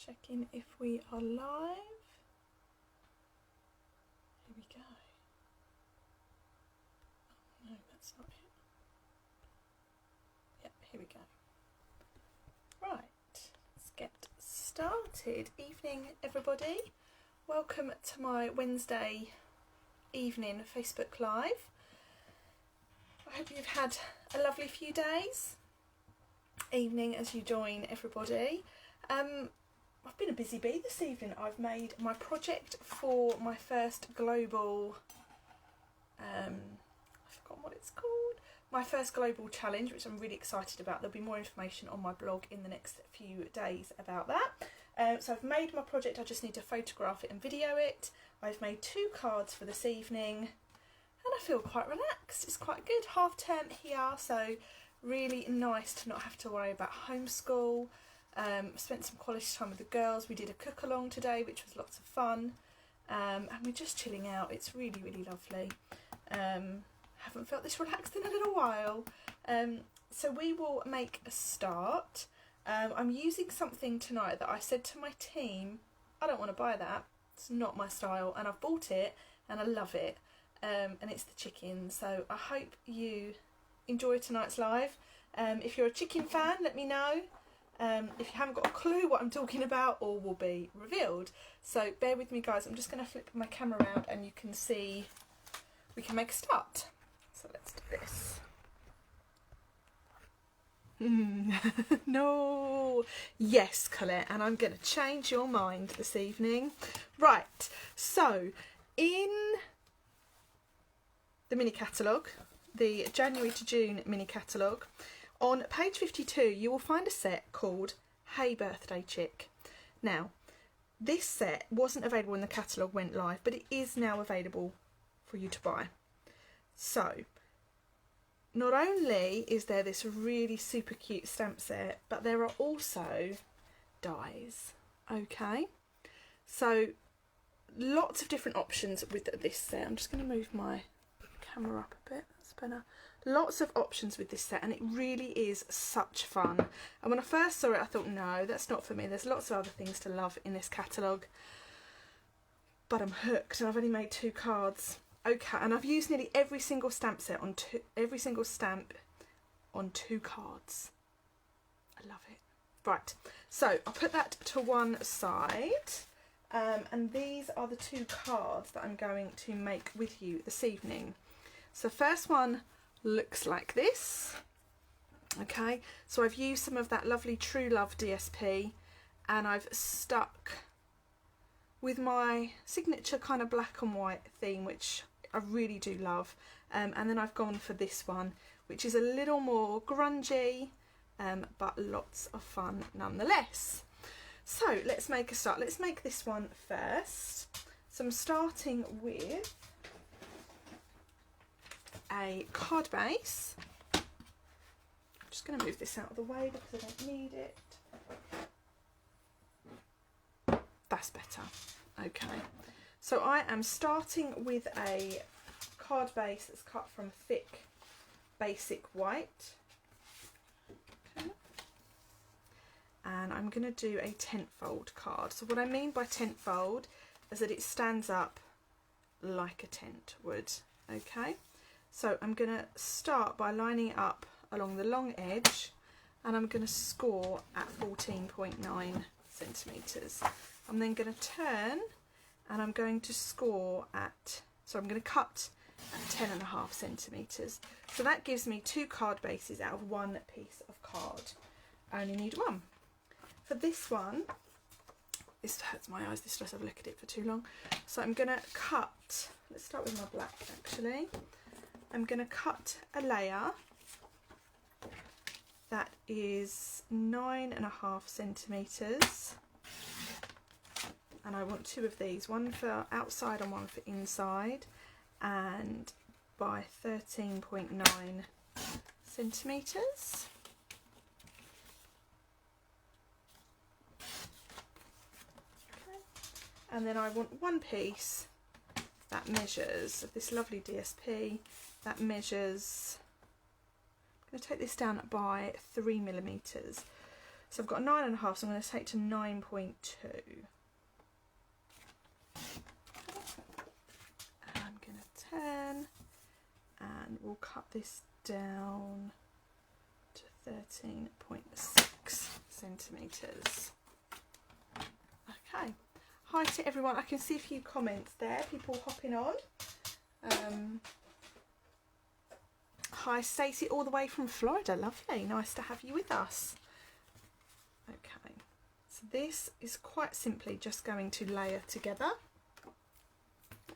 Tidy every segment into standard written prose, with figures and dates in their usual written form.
Checking if we are live. Here we go. Oh, no, that's not it. Yep, here we go. Right, let's get started. Evening, everybody. Welcome to my Wednesday evening Facebook Live. I hope you've had a lovely few days. Evening as you join everybody. I've been a busy bee this evening. I've made my project for my first global, I've forgotten what it's called, my first global challenge, which I'm really excited about. There'll be more information on my blog in the next few days about that. So I've made my project, I just need to photograph it and video it. I've made 2 cards for this evening and I feel quite relaxed. It's quite good, half term here, so really nice to not have to worry about homeschool. Spent some quality time with the girls. We did a cook along today, which was lots of fun, and we're just chilling out. It's really, really lovely. Haven't felt this relaxed in a little while. So we will make a start. I'm using something tonight that I said to my team, I don't want to buy that. It's not my style, and I've bought it and I love it. And it's the chicken. So I hope you enjoy tonight's live. If you're a chicken fan, let me know. If you haven't got a clue what I'm talking about, all will be revealed. So bear with me, guys. I'm just going to flip my camera around and you can see we can make a start. So let's do this. No. Yes, Colette, and I'm going to change your mind this evening. Right, so in the mini catalogue, the January to June mini catalogue, on page 52 you will find a set called Hey Birthday Chick. Now this set wasn't available when the catalogue went live, but it is now available for you to buy. So not only is there this really super cute stamp set, but there are also dies. Okay, so lots of different options with this set. I'm just going to move my camera up a bit, that's better. Lots of options with this set, and it really is such fun. And when I first saw it I thought, no, that's not for me. There's lots of other things to love in this catalogue, but I'm hooked, and I've only made 2 cards. Okay, and I've used nearly every single stamp set on every single stamp on 2 cards. I love it. Right, so I'll put that to one side, and these are the 2 cards that I'm going to make with you this evening. So first one looks like this. Okay, so I've used some of that lovely True Love DSP, and I've stuck with my signature kind of black and white theme, which I really do love, and then I've gone for this one, which is a little more grungy, but lots of fun nonetheless. So let's make a start. Let's make this one first. So I'm starting with a card base. I'm just going to move this out of the way because I don't need it. That's better. Okay, so I am starting with a card base that's cut from thick basic white. Okay. And I'm going to do a tent fold card. So what I mean by tent fold is that it stands up like a tent would. Okay, so I'm going to start by lining it up along the long edge, and I'm going to score at 14.9 centimetres. I'm then going to turn and I'm going to score at, so I'm going to cut at 10.5 centimetres. So that gives me 2 card bases out of 1 piece of card. I only need 1. For this one, this hurts my eyes, let's have a look at it for too long. So I'm going to cut, let's start with my black actually. I'm going to cut a layer that is 9.5 centimetres. And I want 2 of these, one for outside and one for inside, and by 13.9 centimetres. Okay. And then I want 1 piece that measures, of this lovely DSP, that measures, I'm going to take this down by 3 millimetres. So I've got 9.5, so I'm going to take to 9.2. I'm going to turn, and we'll cut this down to 13.6 centimetres. Okay. Hi to everyone. I can see a few comments there, people hopping on. Hi Stacey, all the way from Florida. Lovely, nice to have you with us. Okay, so this is quite simply just going to layer together.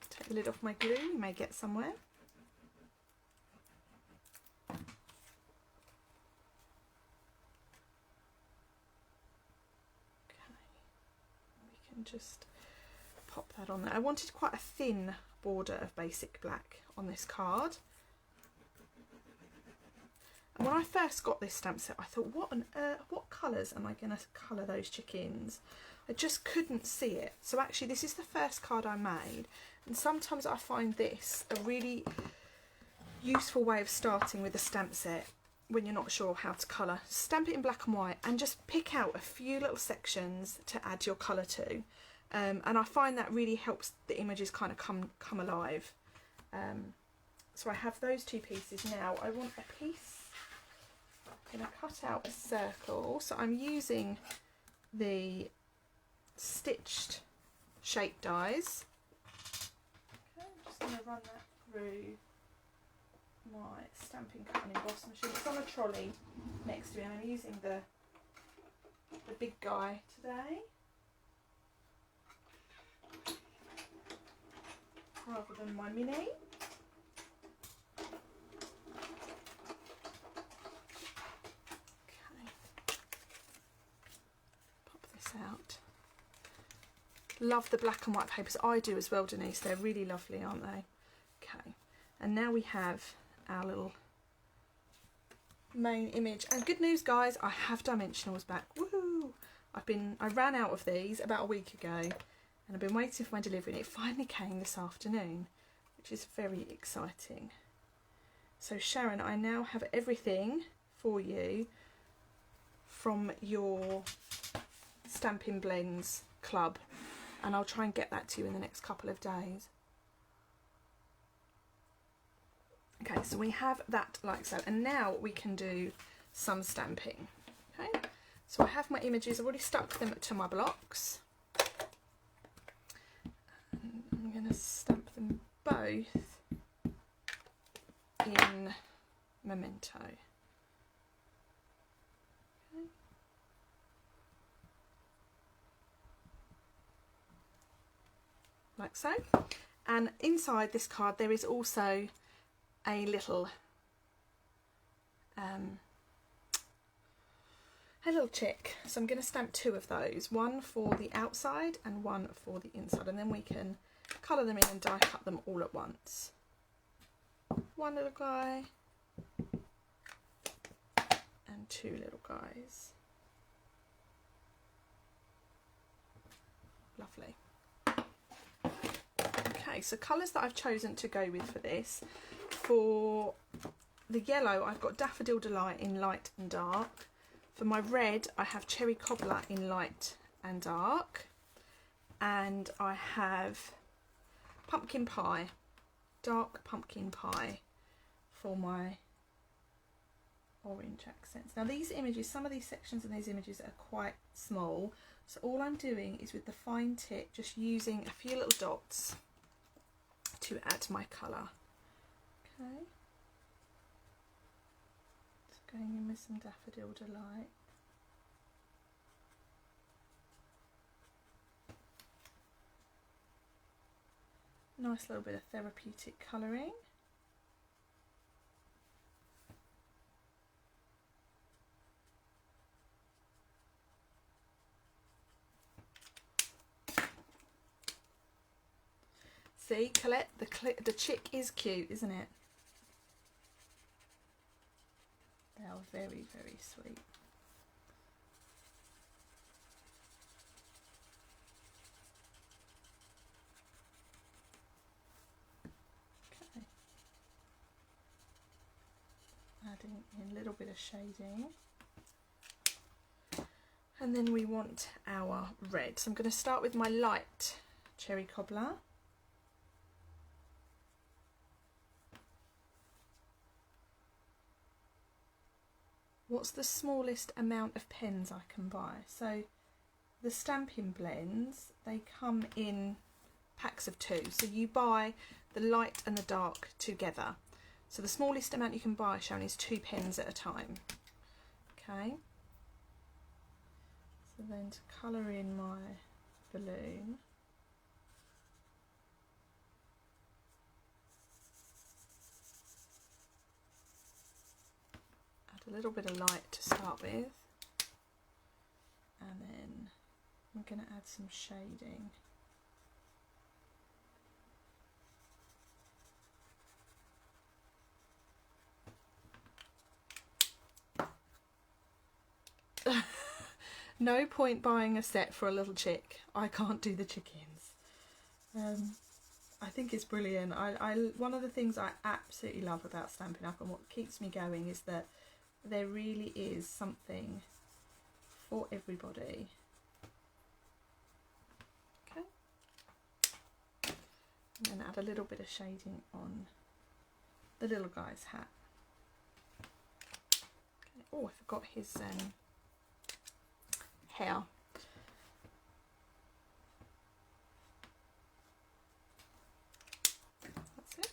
Take the lid off my glue, you may get somewhere. Okay, we can just pop that on there. I wanted quite a thin border of basic black on this card. And when I first got this stamp set, I thought, what on earth, what colours am I going to colour those chickens? I just couldn't see it. So actually this is the first card I made, and sometimes I find this a really useful way of starting with a stamp set when you're not sure how to colour. Stamp it in black and white and just pick out a few little sections to add your colour to. And I find that really helps the images kind of come alive. So I have those two pieces now. I want a piece. I'm going to cut out a circle. So I'm using the stitched shape dies. Okay, I'm just going to run that through my Stampin' Cut and Emboss machine. It's on a trolley next to me, and I'm using the big guy today, rather than my mini. Okay, pop this out. Love the black and white papers. I do as well, Denise. They're really lovely, aren't they? Okay, and now we have our little main image. And good news, guys, I have dimensionals back. Woohoo! I ran out of these about a week ago, and I've been waiting for my delivery, and it finally came this afternoon, which is very exciting. So Sharon, I now have everything for you from your Stampin' Blends club, and I'll try and get that to you in the next couple of days. Okay, so we have that like so, and now we can do some stamping. Okay, so I have my images. I've already stuck them to my blocks. And I'm going to stamp them both in Memento. Okay. Like so. And inside this card there is also a little chick. So I'm going to stamp two of those, one for the outside and one for the inside, and then we can colour them in and die cut them all at once. One little guy and two little guys. Lovely. Okay, so colours that I've chosen to go with for this. For the yellow, I've got Daffodil Delight in light and dark. For my red, I have Cherry Cobbler in light and dark. And I have Pumpkin Pie, dark pumpkin pie, for my orange accents. Now these images, some of these sections in these images are quite small. So all I'm doing is with the fine tip, just using a few little dots to add my colour. Okay, just going in with some Daffodil Delight. Nice little bit of therapeutic colouring. See, Colette, the chick is cute, isn't it? They are very, very sweet. Okay. Adding in a little bit of shading. And then we want our red. So I'm going to start with my light cherry cobbler. What's the smallest amount of pens I can buy? So the Stampin blends, they come in packs of 2. So you buy the light and the dark together. So the smallest amount you can buy, Sharon, is 2 pens at a time. Okay. So then to colour in my balloon, add a little bit of light to start with, and then I'm going to add some shading. No point buying a set for a little chick. I can't do the chickens. I think it's brilliant. One of the things I absolutely love about Stampin' Up! And what keeps me going is that there really is something for everybody. Okay. And then add a little bit of shading on the little guy's hat. Okay. Oh, I forgot his hair. That's it.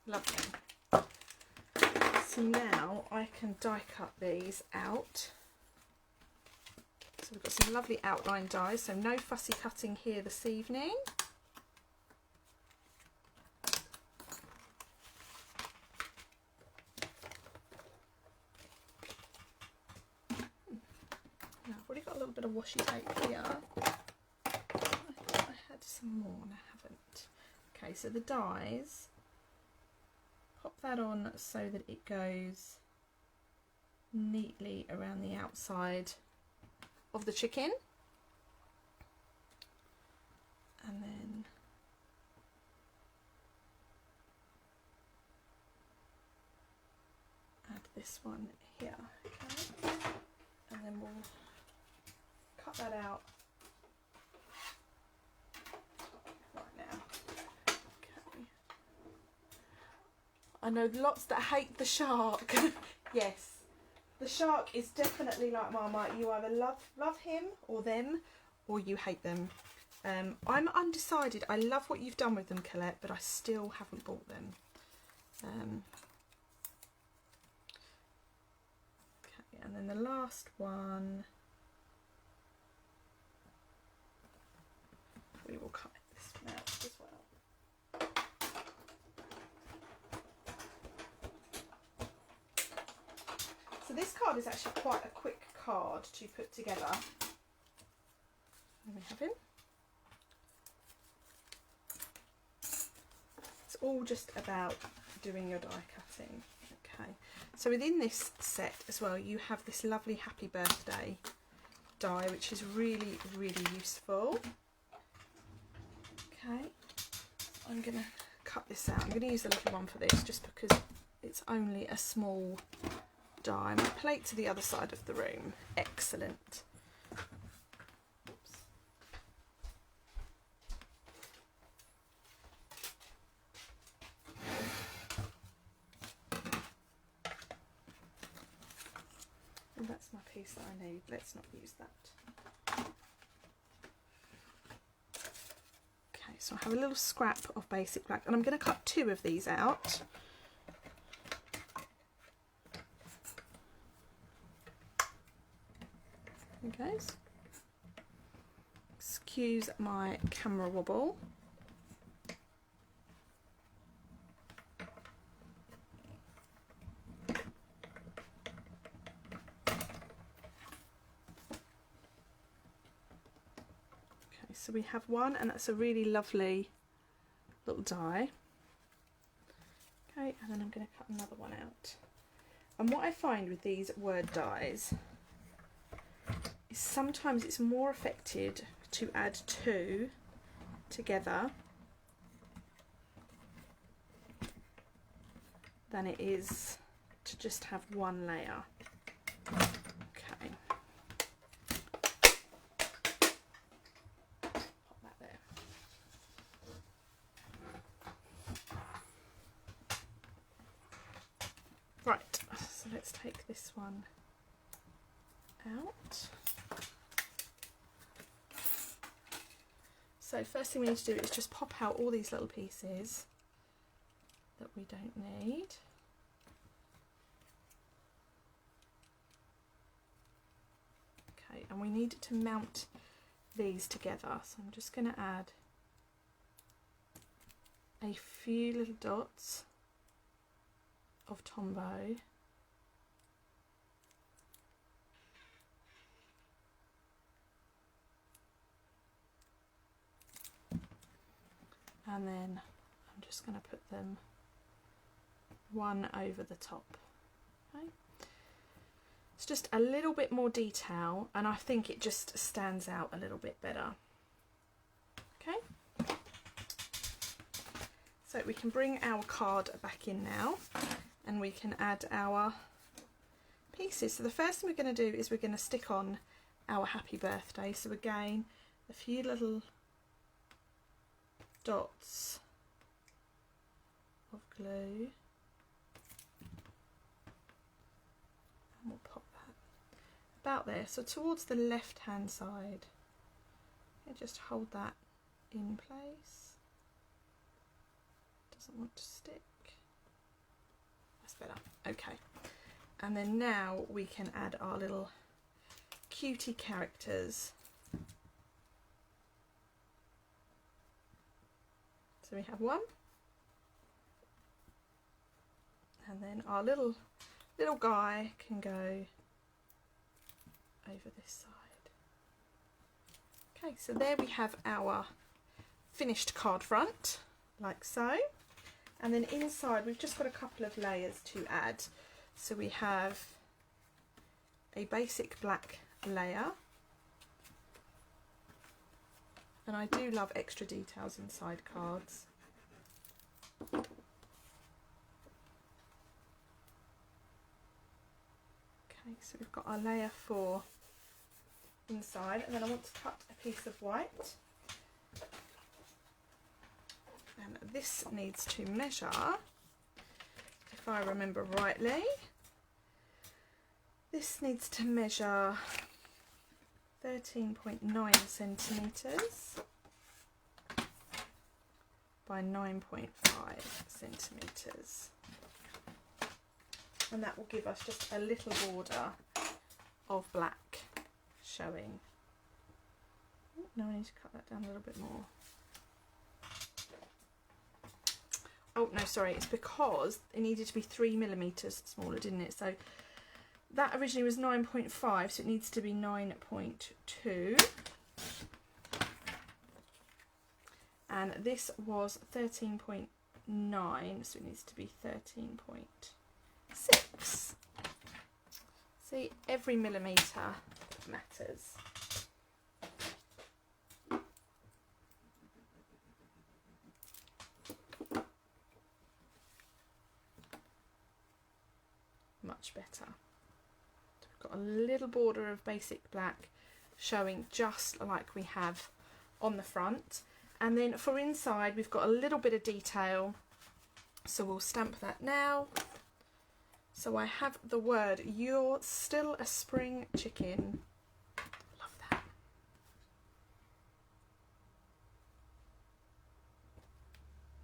Lovely. So now I can die cut these out. So we've got some lovely outline dies, so no fussy cutting here this evening. Bit of washi tape here. I thought I had some more and I haven't. Okay, so the dies, pop that on so that it goes neatly around the outside of the chicken, and then add this one here. Okay, and then we'll cut that out right now. Okay. I know lots that hate the shark. Yes, the shark is definitely like Marmite. You either love him or them, or you hate them. I'm undecided. I love what you've done with them, Colette, but I still haven't bought them. Okay, and then the last one, we will cut this one out as well. So this card is actually quite a quick card to put together. There we have him. It's all just about doing your die cutting. Okay, so within this set as well, you have this lovely happy birthday die, which is really, really useful. Okay, I'm going to cut this out. I'm going to use the little one for this just because it's only a small die. My plate to the other side of the room. Excellent. Oops. And that's my piece that I need. Let's not use that. So I have a little scrap of basic black, and I'm going to cut 2 of these out. There goes. Excuse my camera wobble. So we have one, and that's a really lovely little die. Okay, and then I'm going to cut another one out. And what I find with these word dies is sometimes it's more effective to add 2 together than it is to just have one layer. Okay. Pop that there. Right, so let's take this one out. So first thing we need to do is just pop out all these little pieces that we don't need. Okay, and we need to mount these together. So I'm just going to add a few little dots of Tombow. And then I'm just going to put them one over the top. Okay. It's just a little bit more detail, and I think it just stands out a little bit better. Okay. So we can bring our card back in now, and we can add our pieces. So the first thing we're going to do is we're going to stick on our happy birthday. So again, a few little dots of glue, and we'll pop that about there, so towards the left hand side, and just hold that in place. Doesn't want to stick. That's better. Okay, and then now we can add our little cutie characters. So we have one, and then our little guy can go over this side. Okay, so there we have our finished card front, like so. And then inside we've just got a couple of layers to add. So we have a basic black layer. And I do love extra details inside cards. Okay, so we've got our layer 4 inside, and then I want to cut a piece of white. And this needs to measure, if I remember rightly, this needs to measure 13.9 centimetres by 9.5 centimetres, and that will give us just a little border of black showing. No, I need to cut that down a little bit more. Oh no, sorry, it's because it needed to be 3mm smaller, didn't it? So that originally was 9.5, so it needs to be 9.2. And this was 13.9, so it needs to be 13.6. See, every millimetre matters. Much better. Got a little border of basic black showing just like we have on the front, and then for inside we've got a little bit of detail, so we'll stamp that now. So I have the word "You're still a spring chicken." Love that.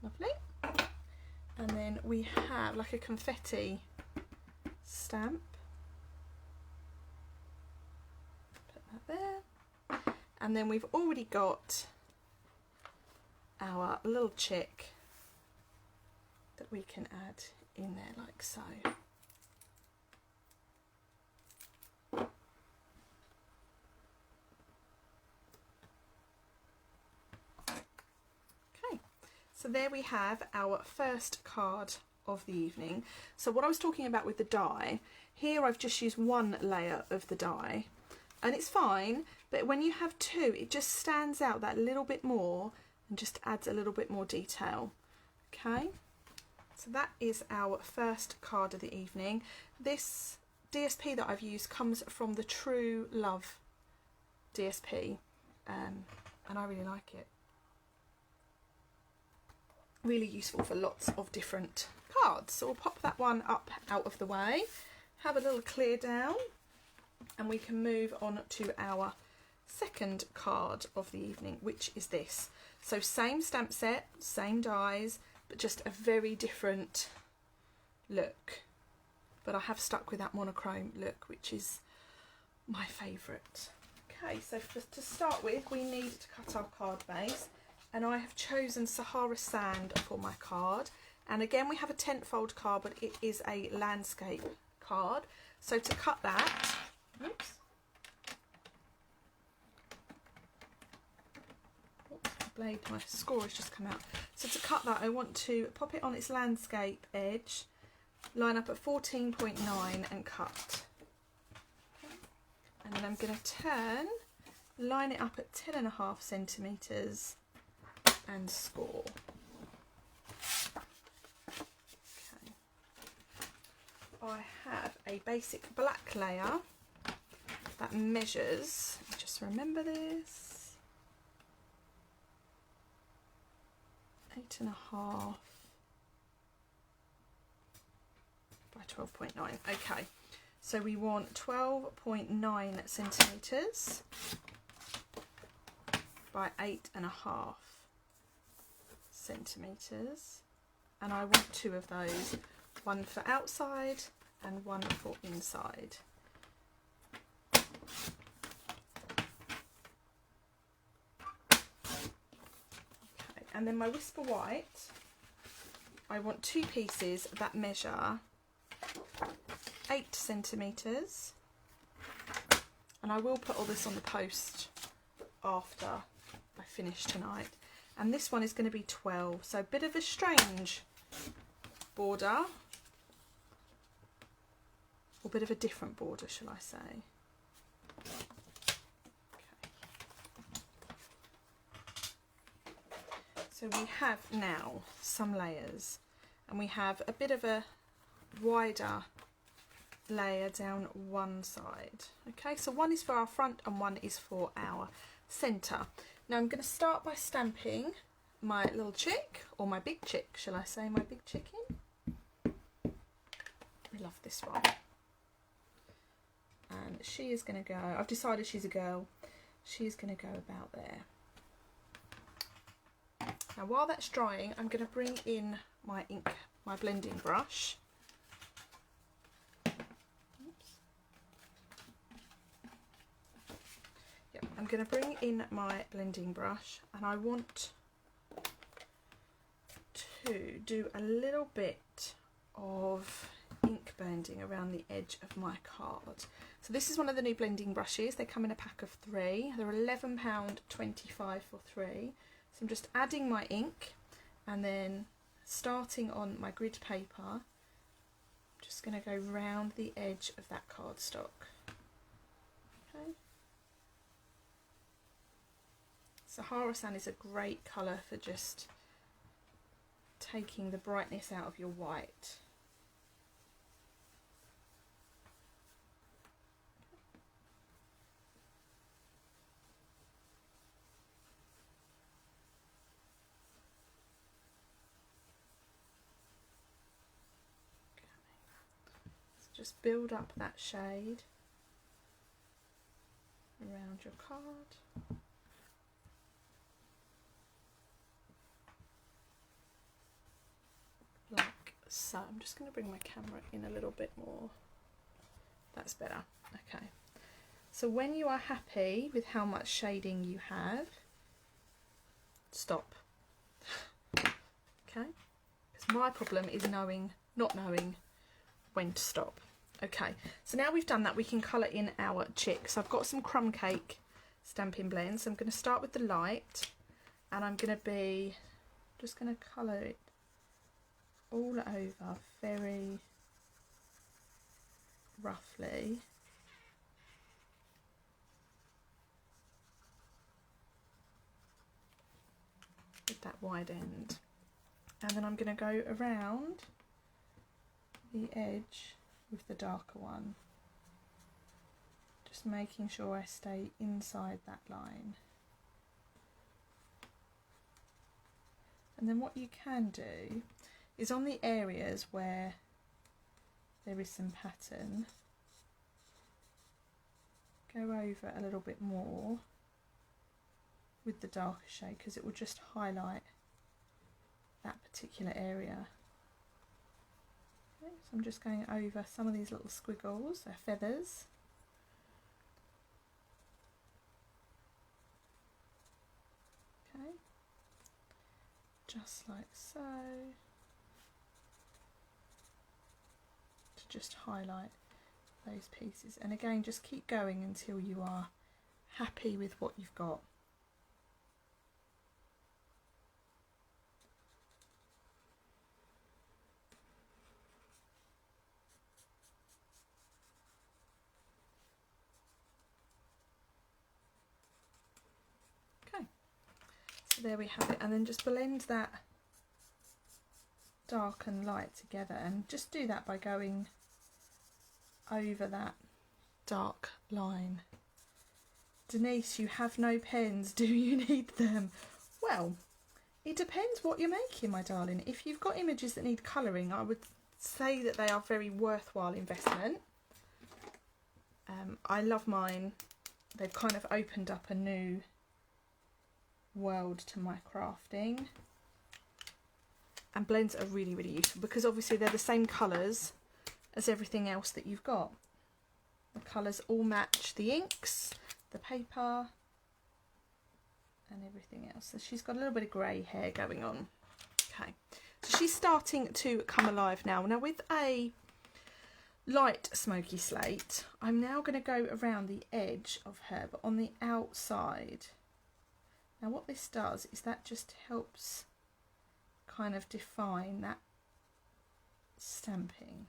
Lovely. And then we have like a confetti stamp. There, and then we've already got our little chick that we can add in there like so. Okay, so there we have our first card of the evening. So what I was talking about with the die, here I've just used one layer of the die. And it's fine, but when you have two, it just stands out that little bit more and just adds a little bit more detail. Okay, So that is our first card of the evening. This DSP that I've used comes from the True Love DSP, and I really like it. Really useful for lots of different cards. So we'll pop that one up out of the way, have a little clear down, and we can move on to our second card of the evening, which is this. So same stamp set, same dies, but just a very different look. But I have stuck with that monochrome look, which is my favourite. Okay, so to start with, we need to cut our card base, and I have chosen Sahara Sand for my card. And again, we have a tent-fold card, but it is a landscape card. So to cut that, oops, blade, my score has just come out. So to cut that, I want to pop it on its landscape edge, line up at 14.9 and cut. Okay. And then I'm going to turn, line it up at 10.5 centimetres and score. Okay. I have a basic black layer that measures, just remember this, 8.5 by 12.9. Okay, so we want 12.9 centimetres by 8.5 centimetres, and I want two of those, one for outside and one for inside. And then my Whisper White, I want two pieces that measure 8 centimetres, and I will put all this on the post after I finish tonight. And this one is going to be 12, so a bit of a strange border, or a bit of a different border, shall I say. So we have now some layers, and we have a bit of a wider layer down one side. Okay, so one is for our front and one is for our centre. Now I'm going to start by stamping my little chick, or my big chick, shall I say, my big chicken. I love this one. And she is going to go, I've decided she's a girl, she's going to go about there. Now while that's drying, I'm going to bring in my ink, my blending brush. Oops. Yep, I'm going to bring in my blending brush, and I want to do a little bit of ink blending around the edge of my card. So this is one of the new blending brushes. They come in a pack of 3. They're £11.25 for 3. So I'm just adding my ink, and then starting on my grid paper, I'm just going to go round the edge of that cardstock. Okay. Sahara Sand is a great colour for just taking the brightness out of your white. Just build up that shade around your card. Like so. I'm just going to bring my camera in a little bit more. That's better. Okay. So when you are happy with how much shading you have, stop. Okay? Because my problem is not knowing when to stop. Okay, so now we've done that, we can colour in our chick. So I've got some crumb cake Stampin' blends. So I'm going to start with the light, and I'm going to be just going to colour it all over very roughly. With that wide end. And then I'm going to go around the edge with the darker one, just making sure I stay inside that line. And then what you can do is on the areas where there is some pattern, go over a little bit more with the darker shade, because it will just highlight that particular area. Okay, so I'm just going over some of these little squiggles, they're feathers. Okay, just like so, to just highlight those pieces. And again, just keep going until you are happy with what you've got. So there we have it, and then just blend that dark and light together, and just do that by going over that dark line. Denise, you have no pens, do you need them? Well, it depends what you're making, my darling. If you've got images that need colouring, I would say that they are very worthwhile investment. I love mine. They've kind of opened up a new world to my crafting, and blends are really, really useful because obviously they're the same colours as everything else that you've got. The colours all match the inks, the paper and everything else. So she's got a little bit of grey hair going on. Okay, so she's starting to come alive now. Now with a light smoky slate, I'm now going to go around the edge of her, but on the outside. Now what this does is that just helps kind of define that stamping.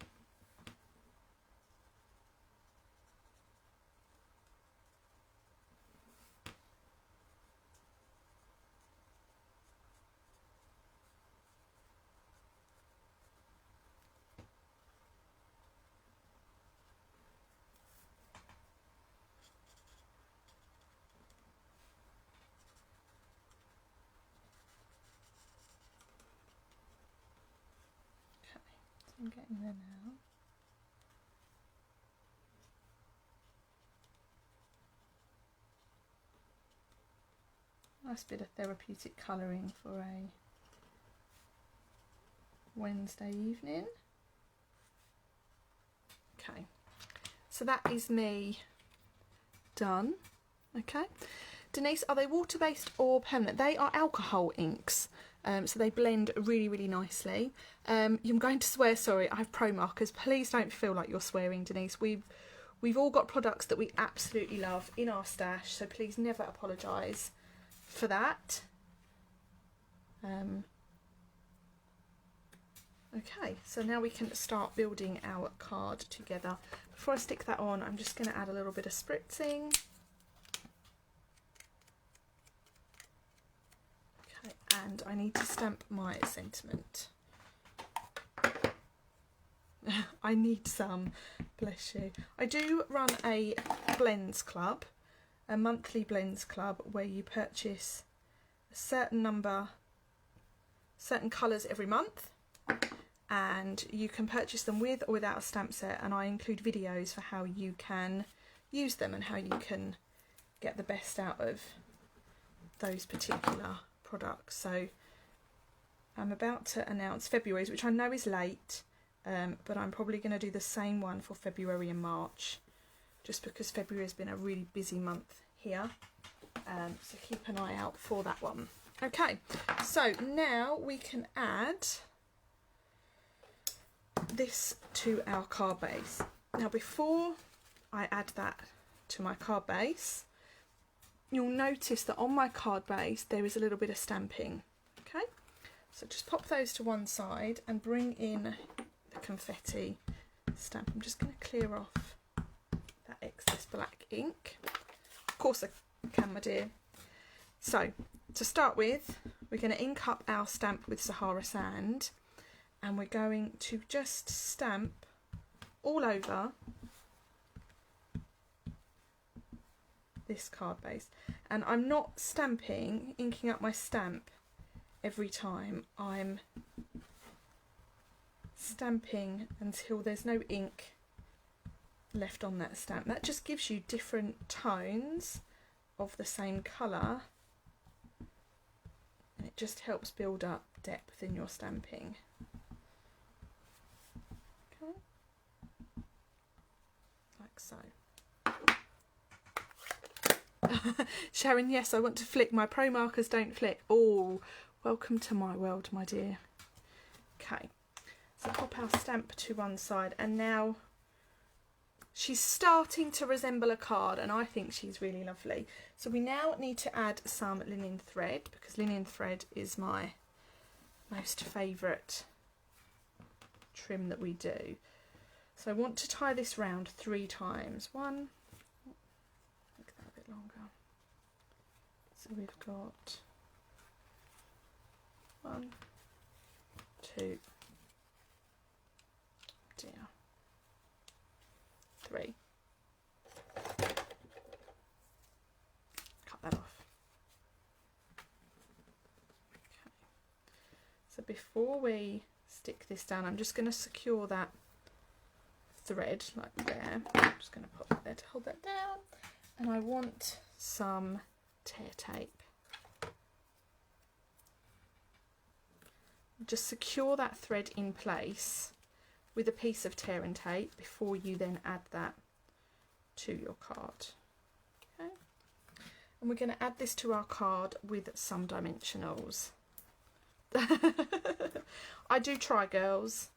I'm getting there now. Nice bit of therapeutic colouring for a Wednesday evening. Okay, so that is me done. Okay, Denise, are they water-based or permanent? They are alcohol inks. So they blend really, really nicely. I'm going to swear, sorry, I have pro markers. Please don't feel like you're swearing, Denise. We've all got products that we absolutely love in our stash, so please never apologise for that. Okay, so now we can start building our card together. Before I stick that on, I'm just going to add a little bit of spritzing. And I need to stamp my sentiment. I need some, bless you. I do run a blends club, a monthly blends club, where you purchase a certain number, certain colours every month, and you can purchase them with or without a stamp set, and I include videos for how you can use them and how you can get the best out of those particular products. So I'm about to announce February's, which I know is late, but I'm probably going to do the same one for February and March, just because February has been a really busy month here, so keep an eye out for that one. Okay, so now we can add this to our card base. Now before I add that to my card base, you'll notice that on my card base there is a little bit of stamping. Okay, so just pop those to one side and bring in the confetti stamp. I'm just going to clear off that excess black ink. Of course I can, my dear. So to start with, we're going to ink up our stamp with Sahara Sand, and we're going to just stamp all over this card base. And I'm not inking up my stamp every time. I'm stamping until there's no ink left on that stamp. That just gives you different tones of the same colour, and it just helps build up depth in your stamping. Okay, like so. Sharon, yes, I want to flick. My pro markers don't flick. Oh, welcome to my world, my dear. Okay, so pop our stamp to one side, and now she's starting to resemble a card, and I think she's really lovely. So we now need to add some linen thread, because linen thread is my most favourite trim that we do. So I want to tie this round 3 times. One, make that a bit longer. So we've got 1, 2, dear, 3. Cut that off. Okay. So before we stick this down, I'm just going to secure that thread like there. I'm just going to put that there to hold that down. And I want some tear tape. Just secure that thread in place with a piece of tear and tape before you then add that to your card. Okay. And we're going to add this to our card with some dimensionals. I do try, girls.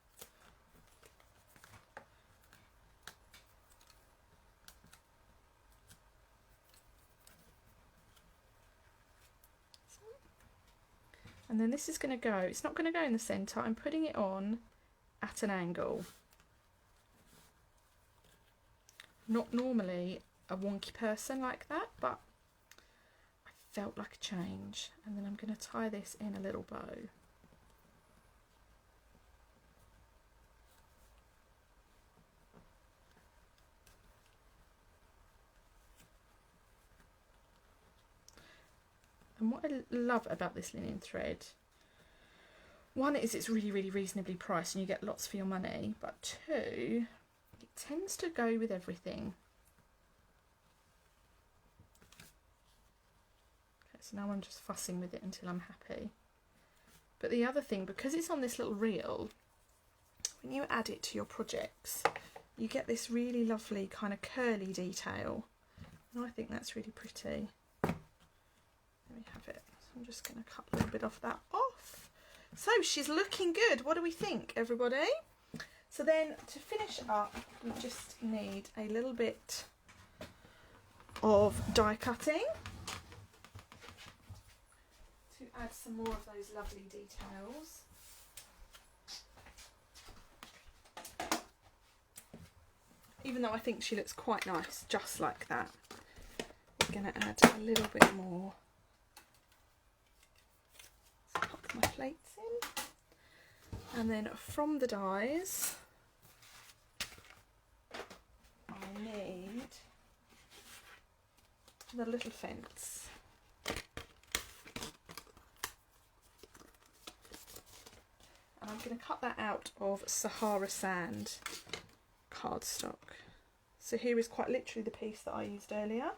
And then this is going to go, it's not going to go in the centre, I'm putting it on at an angle. Not normally a wonky person like that, but I felt like a change. And then I'm going to tie this in a little bow. And what I love about this linen thread, one is it's really, really reasonably priced and you get lots for your money, but 2, it tends to go with everything. Okay, so now I'm just fussing with it until I'm happy. But the other thing, because it's on this little reel, when you add it to your projects, you get this really lovely kind of curly detail. And I think that's really pretty. There we have it. So I'm just going to cut a little bit of that off. So she's looking good. What do we think, everybody? So then to finish up, we just need a little bit of die cutting to add some more of those lovely details. Even though I think she looks quite nice just like that, I'm going to add a little bit more. Pop my plates in, and then from the dies I need the little fence. And I'm going to cut that out of Sahara Sand cardstock. So here is quite literally the piece that I used earlier.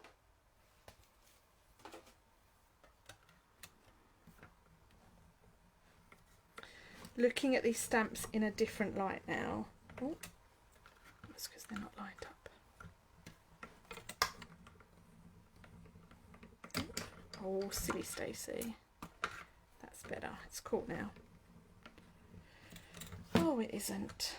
Looking at these stamps in a different light now. Oh, that's because they're not lined up. Oh, silly Stacey. That's better. It's caught now. Oh, it isn't.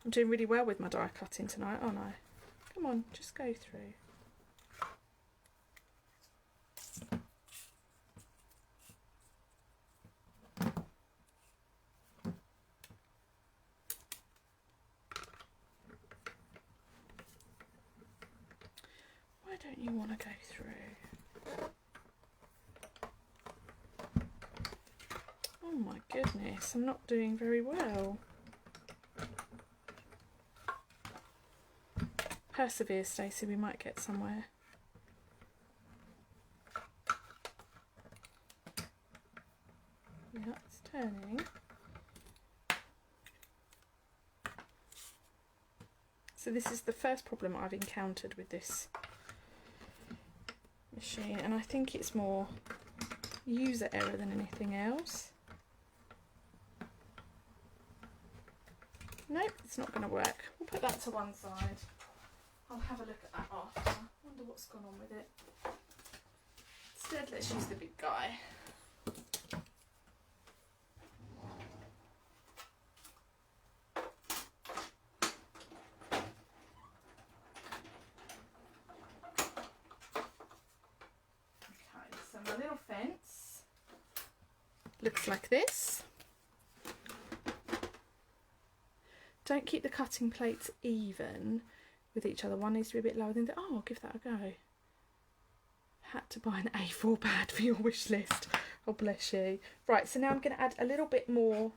I'm doing really well with my die cutting tonight, aren't I? Come on, just go through. don't you want to go through? Oh my goodness, I'm not doing very well. Persevere, Stacey, we might get somewhere. Yeah, it's turning. So this is the first problem I've encountered with this machine, and I think it's more user error than anything else. Nope, it's not going to work. We'll put that to one side. I'll have a look at that after. I wonder what's gone on with it. Instead, let's use the big guy. Okay, so my little fence looks like this. Don't keep the cutting plates even with each other. One needs to be a bit lower than the other. Oh, I'll give that a go. Had to buy an A4 pad for your wish list. Oh, bless you. Right, so now I'm going to add a little bit more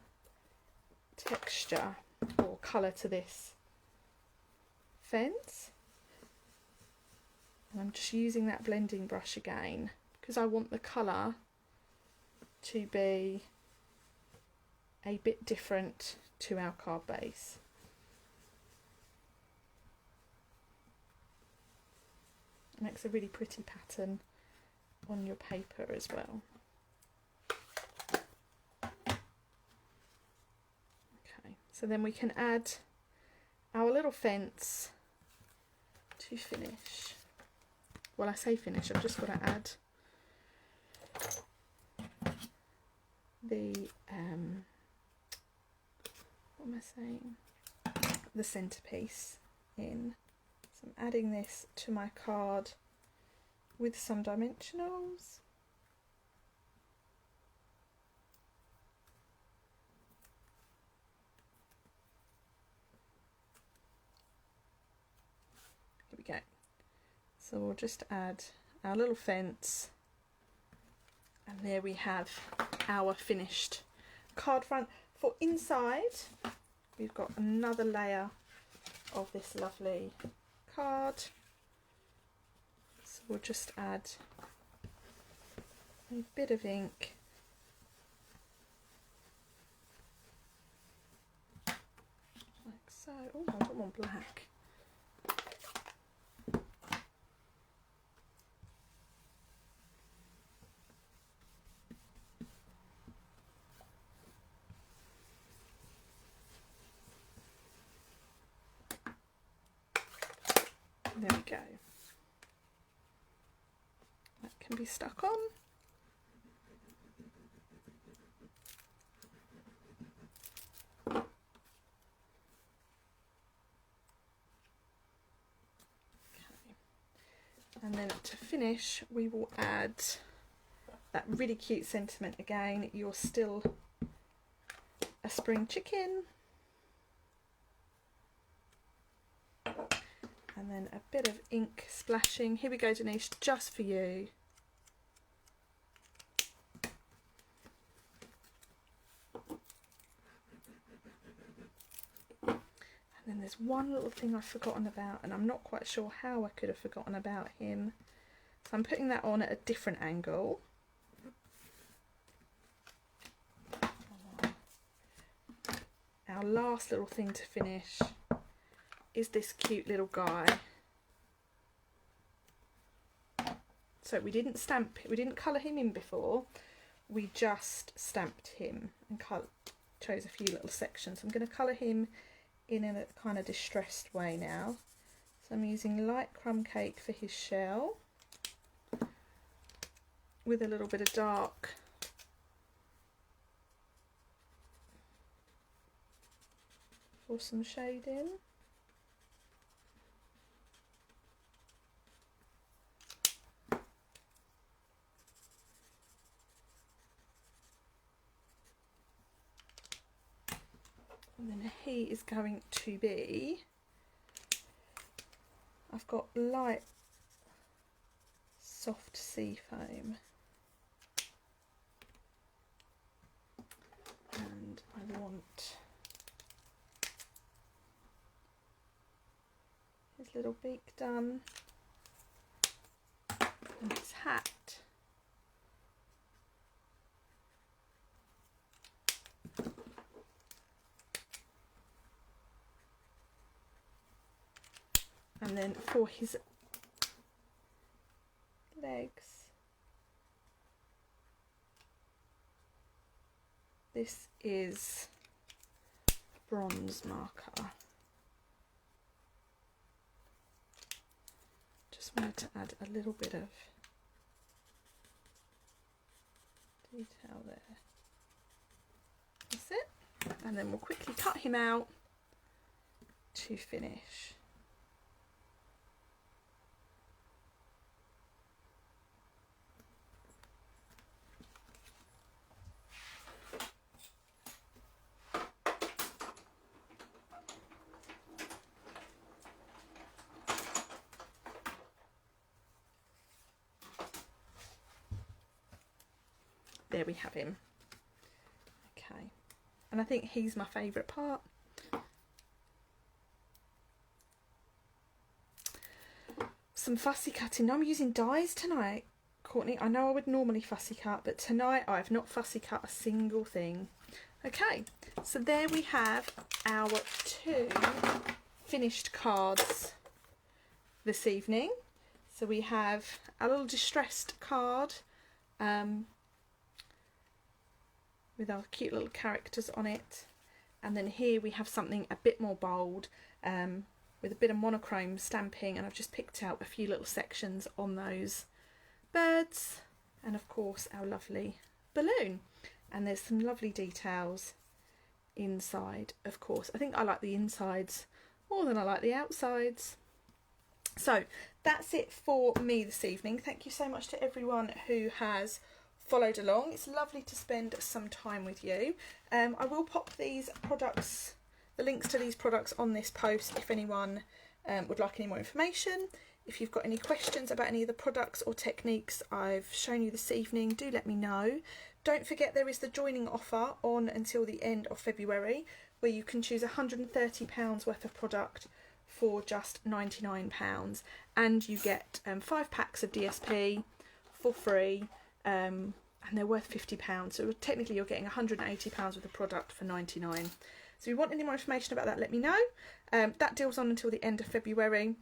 texture or colour to this fence. And I'm just using that blending brush again because I want the colour to be a bit different to our card base. It makes a really pretty pattern on your paper as well. Okay, so then we can add our little fence to finish. Well, I say finish, I've just got to add the what am I saying? The centerpiece in. So I'm adding this to my card with some dimensionals. Here we go. So we'll just add our little fence, and there we have our finished card front. For inside, we've got another layer of this lovely card. So we'll just add a bit of ink. Like so. Oh, I don't want black. There we go. That can be stuck on. Okay. And then to finish, we will add that really cute sentiment again. You're still a spring chicken. And then a bit of ink splashing. Here we go, Denise, just for you. And then there's one little thing I've forgotten about, and I'm not quite sure how I could have forgotten about him. So I'm putting that on at a different angle. Our last little thing to finish is this cute little guy. So we didn't colour him in before, we just stamped him and chose a few little sections. I'm going to colour him in a kind of distressed way now. So I'm using light crumb cake for his shell with a little bit of dark for some shading. And then he is going to be, I've got light soft sea foam. And I want his little beak done and his hat. And then for his legs, this is bronze marker. Just wanted to add a little bit of detail there. That's it. And then we'll quickly cut him out to finish. There we have him. Okay, and I think he's my favourite part. Some fussy cutting. I'm using dies tonight, Courtney. I know I would normally fussy cut, but tonight I've not fussy cut a single thing. Okay, so there we have our 2 finished cards this evening. So we have a little distressed card with our cute little characters on it, and then here we have something a bit more bold with a bit of monochrome stamping, and I've just picked out a few little sections on those birds, and of course our lovely balloon. And there's some lovely details inside, of course. I think I like the insides more than I like the outsides. So that's it for me this evening. Thank you so much to everyone who has followed along. It's lovely to spend some time with you. I will pop these products, the links to these products, on this post if anyone would like any more information. If you've got any questions about any of the products or techniques I've shown you this evening, do let me know. Don't forget there is the joining offer on until the end of February, where you can choose £130 worth of product for just £99, and you get 5 packs of DSP for free. And they're worth £50, so technically you're getting £180 worth of product for £99. So if you want any more information about that, let me know. That deal's on until the end of February.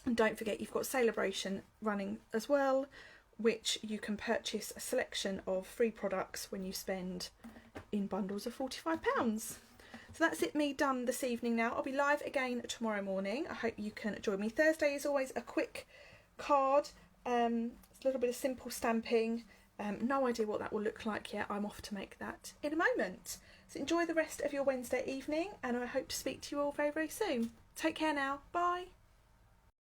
And don't forget, you've got Celebration running as well, which you can purchase a selection of free products when you spend in bundles of £45. So that's it, me done this evening now. I'll be live again tomorrow morning. I hope you can join me. Thursday is always a quick card. It's a little bit of simple stamping. No idea what that will look like yet. I'm off to make that in a moment. So enjoy the rest of your Wednesday evening, and I hope to speak to you all very, very soon. Take care now. Bye.